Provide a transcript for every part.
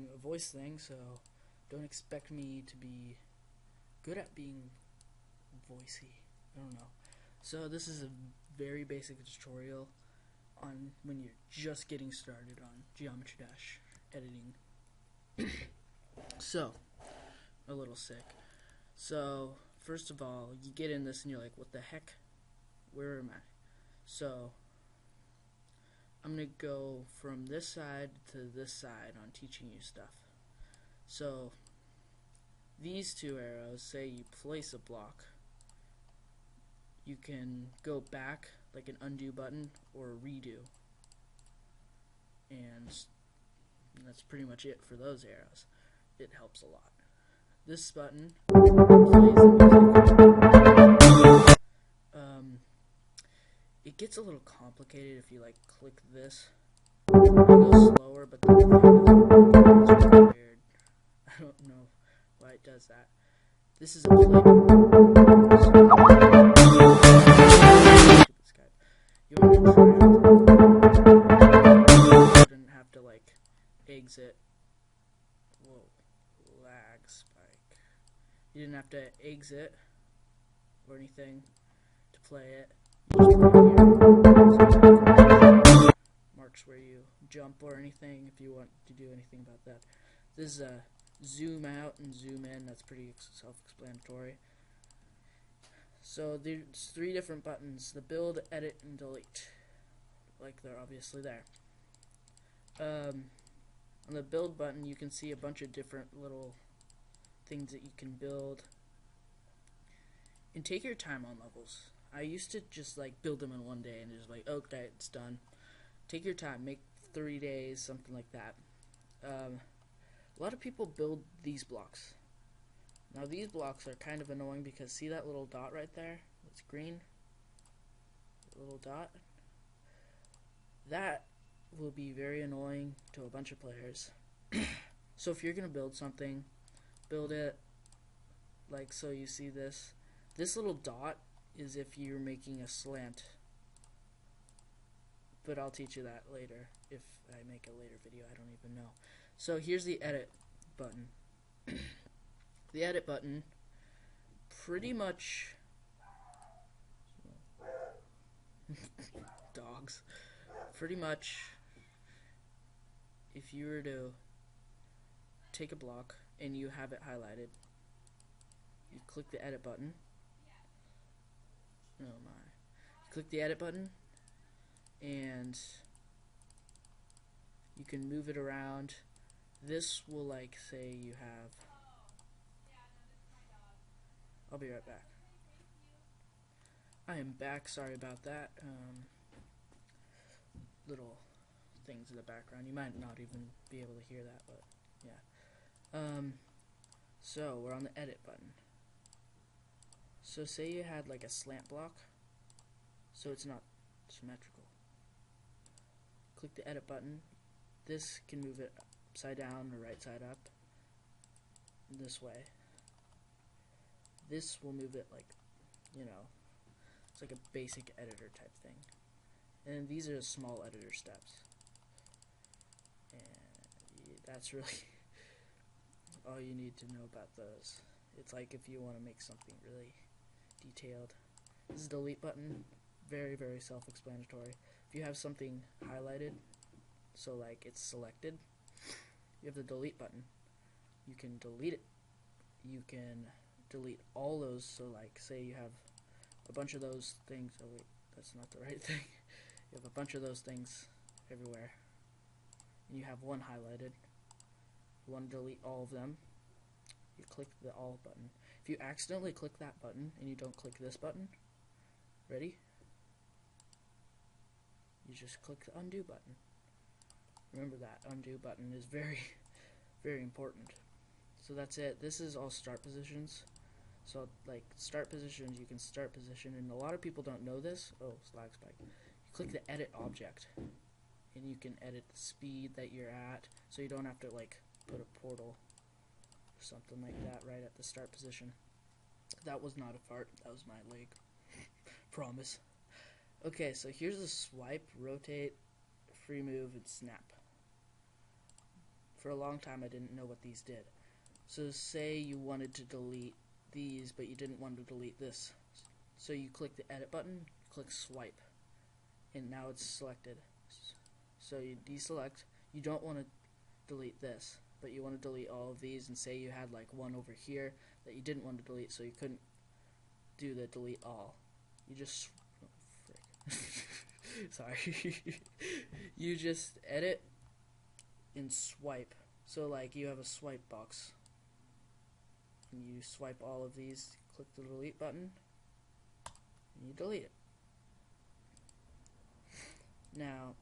doing a voice thing, so don't expect me to be good at being voicey. I don't know. So this is a very basic tutorial on when you're just getting started on Geometry Dash editing. So, a little sick. So, first of all, you get in this and you're like, what the heck? Where am I? So, I'm going to go from this side to this side on teaching you stuff. So, these two arrows say you place a block. You can go back like an undo button or a redo. And that's pretty much it for those arrows. It helps a lot. This button plays the music. It gets a little complicated if you like click this. It goes slower, but the thing doesn't. It's weird. I don't know why it does that. This is a play button. You want to try out. Didn't have to like exit. Whoa, lag spike. You didn't have to exit or anything to play it. You just play here. Marks where you jump or anything if you want to do anything about that. This is a zoom out and zoom in. That's pretty self-explanatory. So there's three different buttons: the build, edit, and delete. Like they're obviously there. On the build button, you can see a bunch of different little things that you can build. And take your time on levels. I used to just like build them in one day and just like, okay, it's done. Take your time, make 3 days, something like that. A lot of people build these blocks. Now these blocks are kind of annoying because see that little dot right there? It's green. The little dot. That will be very annoying to a bunch of players. So if you're going to build something, build it like so. You see this. This little dot is if you're making a slant. But I'll teach you that later if I make a later video. I don't even know. So here's the edit button. The edit button pretty much dogs. Pretty much if you were to take a block and you have it highlighted, you click the edit button. Oh my. Click the edit button and you can move it around. This will like say you have, I'll be right back. I am back, sorry about that. Little things in the background. You might not even be able to hear that, but yeah. So we're on the edit button. So say you had like a slant block, so it's not symmetrical. Click the edit button. This can move it upside down or right side up. This way. This will move it like, you know, it's like a basic editor type thing. And these are small editor steps. And that's really all you need to know about those. It's like if you want to make something really detailed. This is the delete button. Very, very self-explanatory. If you have something highlighted, so like it's selected, you have the delete button. You can delete it. You can delete all those. So like say you have a bunch of those things. Oh wait, that's not the right thing. You have a bunch of those things everywhere. And you have one highlighted. You want to delete all of them. You click the all button. If you accidentally click that button and you don't click this button, ready? You just click the undo button. Remember that undo button is very, very important. So that's it. This is all start positions. So like start positions, you can start position, and a lot of people don't know this. Oh, lag spike. You click the edit object, and you can edit the speed that you're at, so you don't have to like put a portal or something like that right at the start position. That was not a fart. That was my leg. Promise. Okay, so here's the swipe, rotate, free move, and snap. for a long time I didn't know what these did. So say you wanted to delete these, but you didn't want to delete this. So you click the edit button, click swipe, and now it's selected. So you deselect, you don't want to delete this, but you want to delete all of these, and say you had like one over here that you didn't want to delete, so you couldn't do the delete all. You just, oh, frick. Sorry. You just edit and swipe. So like you have a swipe box, and you swipe all of these, click the delete button, and you delete it. Now,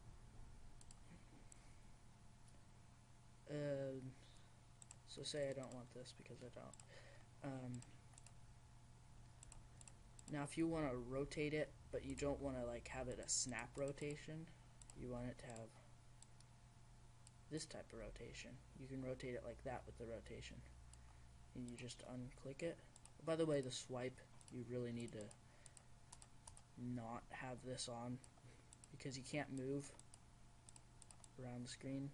so say I don't want this because I don't. Now if you want to rotate it, but you don't want to like have it a snap rotation, you want it to have this type of rotation. You can rotate it like that with the rotation. And you just unclick it. By the way, the swipe, you really need to not have this on because you can't move around the screen.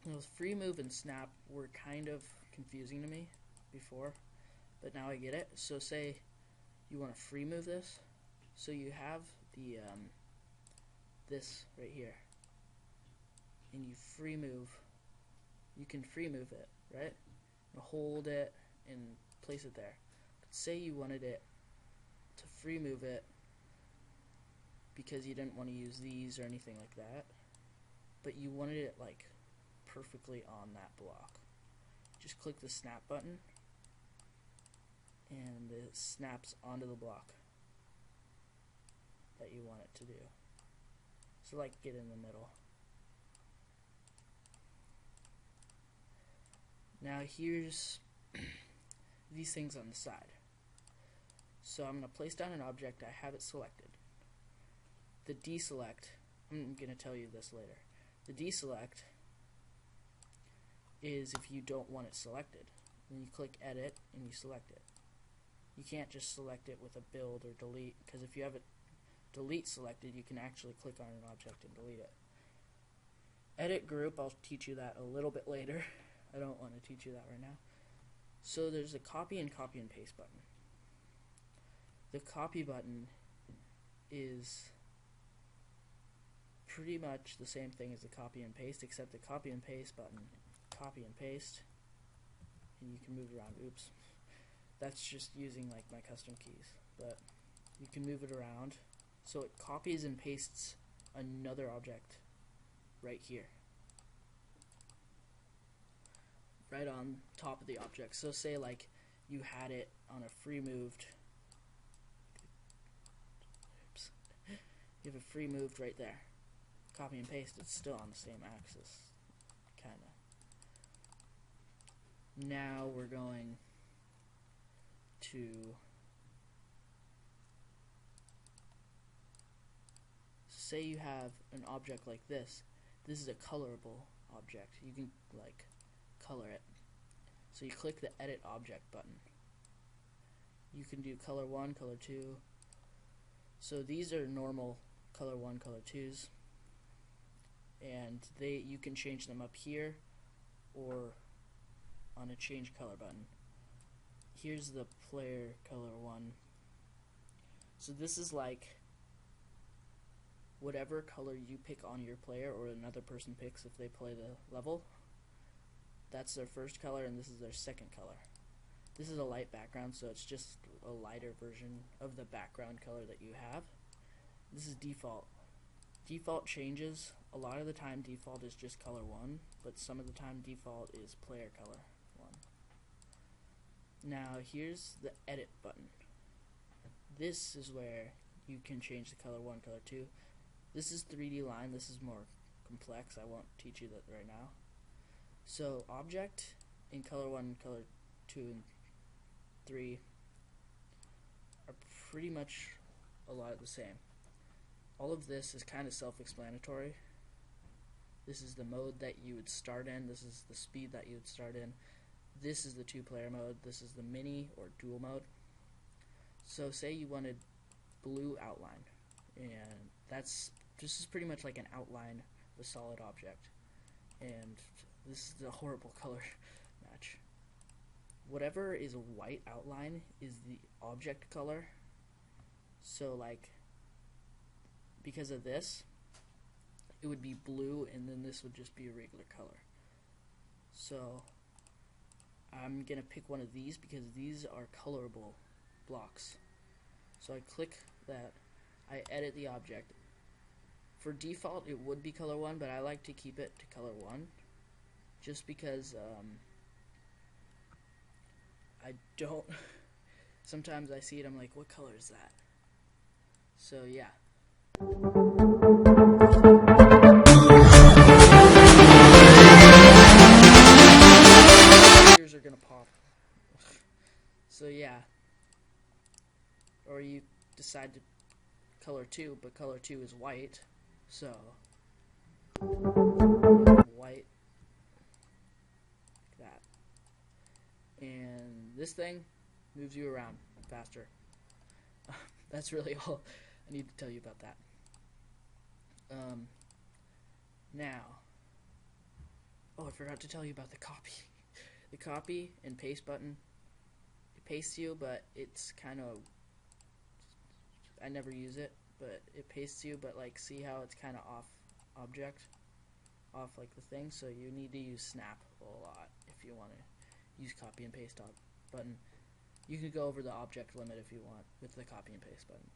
Those free move and snap were kind of confusing to me before, but now I get it. So say you want to free move this, so you have the this right here, and you free move. You can free move it, right? And hold it and place it there. But say you wanted it to free move it because you didn't want to use these or anything like that, but you wanted it like perfectly on that block. Just click the snap button and it snaps onto the block that you want it to do. So like get in the middle. Now here's these things on the side. So I'm going to place down an object, I have it selected. The deselect, I'm going to tell you this later. The deselect is if you don't want it selected. Then you click edit and you select it. You can't just select it with a build or delete, because if you have it delete selected, you can actually click on an object and delete it. Edit group, I'll teach you that a little bit later. I don't want to teach you that right now. So there's a copy and paste button. The copy button is pretty much the same thing as the copy and paste, except the copy and paste button, copy and paste, and you can move around. Oops. That's just using like my custom keys, but you can move it around. So it copies and pastes another object right here, right on top of the object. So say like you had it on a free moved, oops, you have a free moved right there. Copy and paste, it's still on the same axis, kinda. Now we're going to say you have an object like this. This is a colorable object. You can like color it. So you click the edit object button. You can do color 1, color 2. So these are normal color 1, color 2s, and you can change them up here or on a change color button. Here's the player color 1. So this is like whatever color you pick on your player or another person picks if they play the level. That's their first color, and this is their second color. This is a light background, so it's just a lighter version of the background color that you have. This is default. Default changes. A lot of the time default is just color 1, but some of the time default is player color 1. Now here's the edit button. This is where you can change the color 1, color 2. This is 3D line. This is more complex. I won't teach you that right now. So object in color 1, color 2, and 3 are pretty much a lot of the same. All of this is kind of self-explanatory. This is the mode that you would start in. This is the speed that you would start in. This is the 2-player mode. This is the mini or dual mode. So say you wanted blue outline, and this is pretty much like an outline of a solid object. and this is a horrible color match. Whatever is a white outline is the object color. So like, because of this, it would be blue, and then this would just be a regular color. So I'm gonna pick one of these because these are colorable blocks. So I click that, I edit the object. For default it would be color 1, but I like to keep it to color 1 just because I don't sometimes I see it, I'm like, what color is that? So yeah. Ears are gonna pop. So yeah. Or you decide to color 2, but color 2 is white, so white like that. And this thing moves you around faster. That's really all I need to tell you about that. Now, oh, I forgot to tell you about the copy. The copy and paste button, it pastes you, but it's kind of, I never use it, but it pastes you, but like, see how it's kind of off object, off like the thing, so you need to use snap a lot if you want to use copy and paste button. You can go over the object limit if you want with the copy and paste button.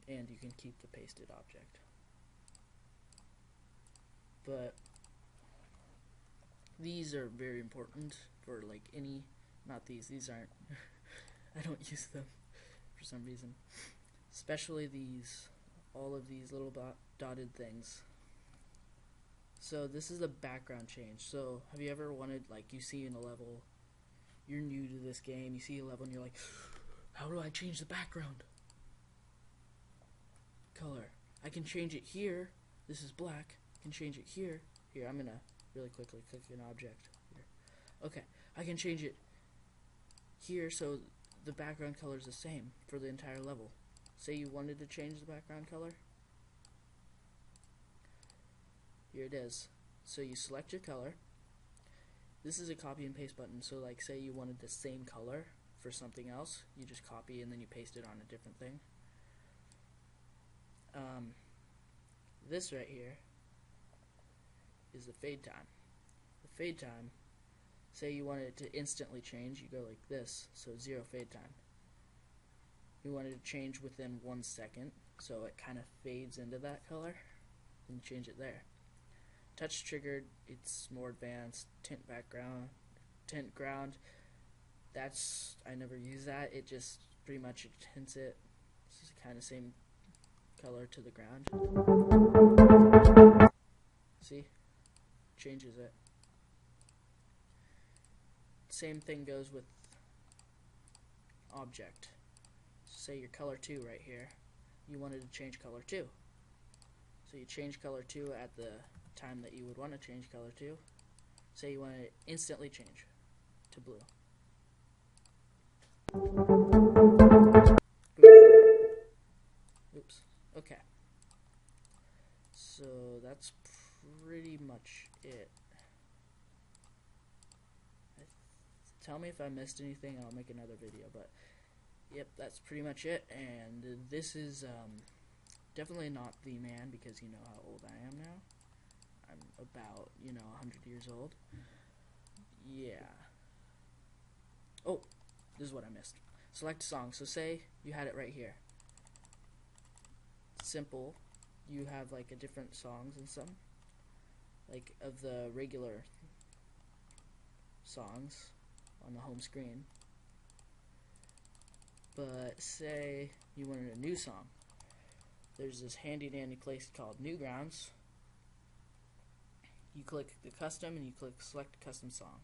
And you can keep the pasted object. But these are very important for like any, not these aren't, I don't use them for some reason. Especially these, all of these little dotted things. So this is the background change. So have you ever wanted, like, you see in a level, you're new to this game, you see a level and you're like, how do I change the background color? I can change it here. This is black. I can change it here. Here, I'm gonna really quickly click an object here. Okay, I can change it here so the background color is the same for the entire level. Say you wanted to change the background color. Here it is. So you select your color. This is a copy and paste button, so like, say you wanted the same color for something else, you just copy and then you paste it on a different thing. This right here is the fade time. The fade time, say you wanted it to instantly change, you go like this, so 0 fade time. You wanted to change within 1 second, so it kind of fades into that color, and change it there. Touch triggered, it's more advanced. Tint background, tint ground, that's, I never use that, it just pretty much tints it. It's kind of same color to the ground. See? Changes it. Same thing goes with object. Say your color 2 right here, you wanted to change color 2. So you change color 2 at the time that you would want to change color 2. Say you want to instantly change to blue. Oops. Okay. So that's pretty much it. Tell me if I missed anything and I'll make another video, but yep, that's pretty much it. And this is definitely not the man, because you know how old I am now. I'm about, 100 years old. Yeah. Oh, this is what I missed. Select a song. So say you had it right here. Simple. You have like a different songs and some, like of the regular songs on the home screen. But say you wanted a new song. There's this handy dandy place called Newgrounds. You click the custom and you click select custom song.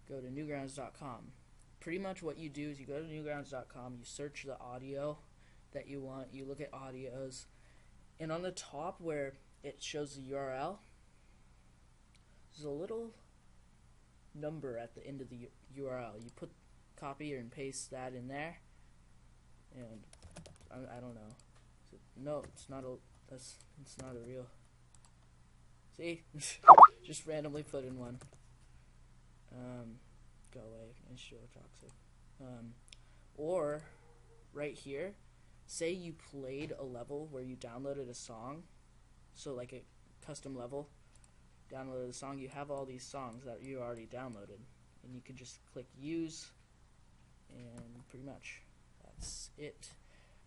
Go to newgrounds.com. Pretty much what you do is you go to newgrounds.com, you search the audio that you want, you look at audios, and on the top where it shows the URL, there's a little number at the end of the URL. You put, copy and paste that in there, and I don't know. No, it's not a real See? Just randomly put in one. Go away. Toxic. Or, right here, say you played a level where you downloaded a song, so like a custom level, downloaded a song, you have all these songs that you already downloaded, and you can just click use, and pretty much that's it.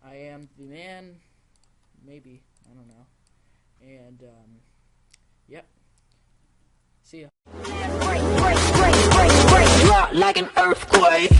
I am the man, maybe, I don't know, and yep, see ya. Like an earthquake.